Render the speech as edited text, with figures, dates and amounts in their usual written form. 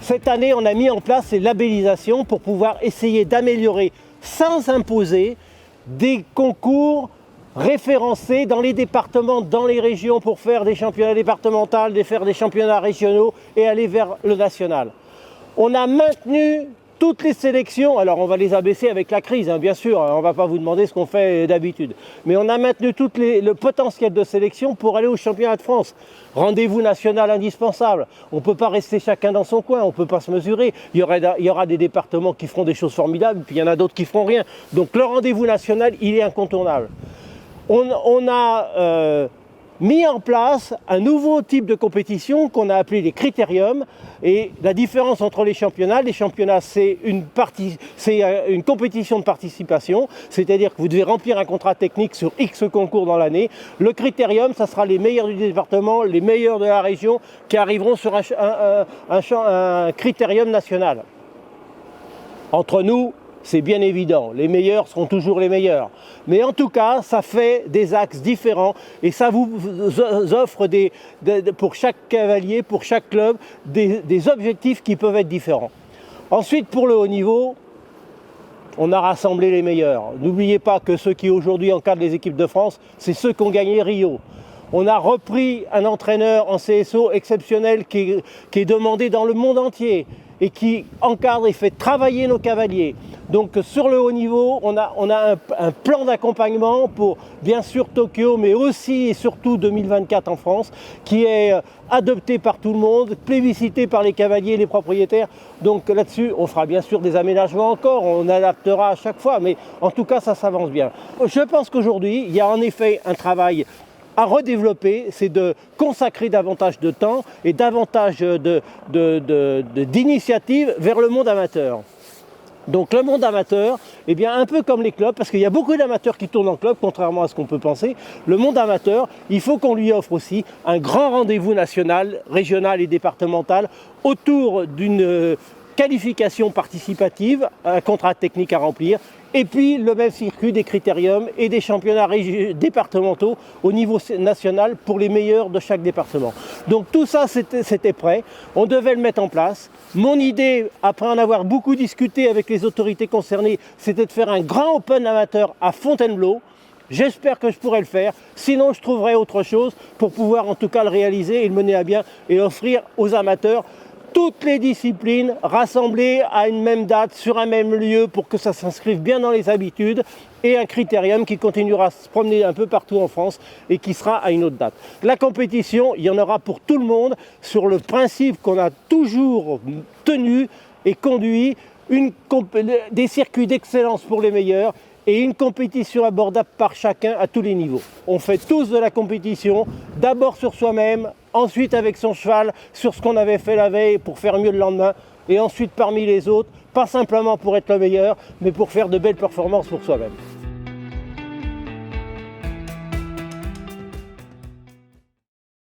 Cette année, on a mis en place ces labellisations pour pouvoir essayer d'améliorer sans imposer des concours référencés dans les départements, dans les régions pour faire des championnats départementaux, faire des championnats régionaux et aller vers le national. On a maintenu toutes les sélections, alors on va les abaisser avec la crise, hein, bien sûr, on ne va pas vous demander ce qu'on fait d'habitude, mais on a maintenu le potentiel de sélection pour aller au championnat de France. Rendez-vous national indispensable, on ne peut pas rester chacun dans son coin, on ne peut pas se mesurer, il y aura des départements qui feront des choses formidables, puis il y en a d'autres qui feront rien. Donc le rendez-vous national, il est incontournable. On a mis en place un nouveau type de compétition qu'on a appelé les critériums. Et la différence entre les championnats, c'est une compétition de participation, c'est-à-dire que vous devez remplir un contrat technique sur X concours dans l'année. Le critérium, ça sera les meilleurs du département, les meilleurs de la région qui arriveront sur un critérium national. Entre nous, c'est bien évident, les meilleurs seront toujours les meilleurs. Mais en tout cas, ça fait des axes différents et ça vous offre pour chaque cavalier, pour chaque club, des objectifs qui peuvent être différents. Ensuite, pour le haut niveau, on a rassemblé les meilleurs. N'oubliez pas que ceux qui aujourd'hui encadrent les équipes de France, c'est ceux qui ont gagné Rio. On a repris un entraîneur en CSO exceptionnel qui est demandé dans le monde entier et qui encadre et fait travailler nos cavaliers. Donc sur le haut niveau, on a un plan d'accompagnement pour bien sûr Tokyo, mais aussi et surtout 2024 en France, qui est adopté par tout le monde, plébiscité par les cavaliers et les propriétaires. Donc là-dessus, on fera bien sûr des aménagements encore, on adaptera à chaque fois, mais en tout cas, ça s'avance bien. Je pense qu'aujourd'hui, il y a en effet un travail à redévelopper, c'est de consacrer davantage de temps et davantage d'initiatives vers le monde amateur. Donc le monde amateur, eh bien un peu comme les clubs, parce qu'il y a beaucoup d'amateurs qui tournent en club, contrairement à ce qu'on peut penser, le monde amateur, il faut qu'on lui offre aussi un grand rendez-vous national, régional et départemental autour d'une qualification participative, un contrat technique à remplir, et puis le même circuit des critériums et des championnats départementaux au niveau national pour les meilleurs de chaque département. Donc tout ça, c'était prêt, on devait le mettre en place. Mon idée, après en avoir beaucoup discuté avec les autorités concernées, c'était de faire un grand Open amateur à Fontainebleau. J'espère que je pourrai le faire, sinon je trouverai autre chose pour pouvoir en tout cas le réaliser et le mener à bien et offrir aux amateurs toutes les disciplines rassemblées à une même date, sur un même lieu, pour que ça s'inscrive bien dans les habitudes, et un critérium qui continuera à se promener un peu partout en France et qui sera à une autre date. La compétition, il y en aura pour tout le monde, sur le principe qu'on a toujours tenu et conduit, des circuits d'excellence pour les meilleurs, et une compétition abordable par chacun à tous les niveaux. On fait tous de la compétition, d'abord sur soi-même, ensuite avec son cheval, sur ce qu'on avait fait la veille pour faire mieux le lendemain, et ensuite parmi les autres, pas simplement pour être le meilleur, mais pour faire de belles performances pour soi-même.